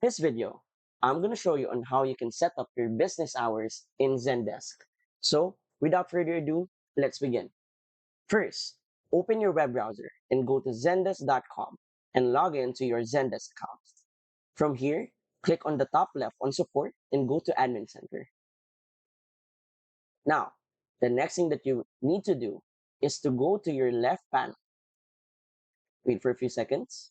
This video, I'm going to show you on how you can set up your business hours in Zendesk. So without further ado, let's begin. First, open your web browser and go to zendesk.com and log in to your Zendesk account. From here, click on the top left on support and go to admin center. Now, the next thing that you need to do is to go to your left panel. Wait for a few seconds.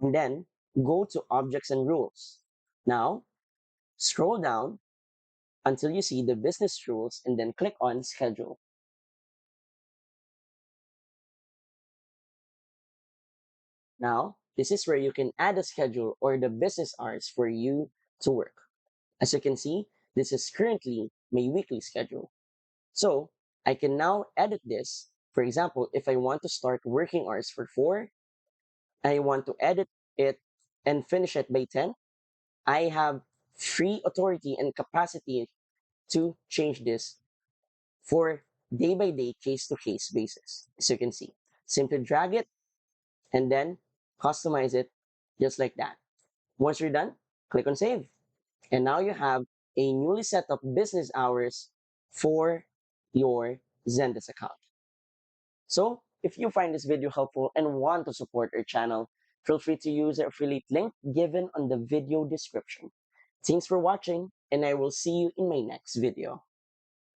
And then go to objects and rules. Now, scroll down until you see the business rules and then click on schedule. Now, this is where you can add a schedule or the business hours for you to work. As you can see, this is currently my weekly schedule. So I can now edit this. For example, if I want to start working hours for 4, I want to edit it and finish it by 10. I have free authority and capacity to change this for day by day, case to case basis. As you can see, simply drag it and then customize it just like that. Once you're done, click on save. And now you have a newly set up business hours for your Zendesk account. So if you find this video helpful and want to support our channel, feel free to use the affiliate link given on the video description. Thanks for watching, and I will see you in my next video.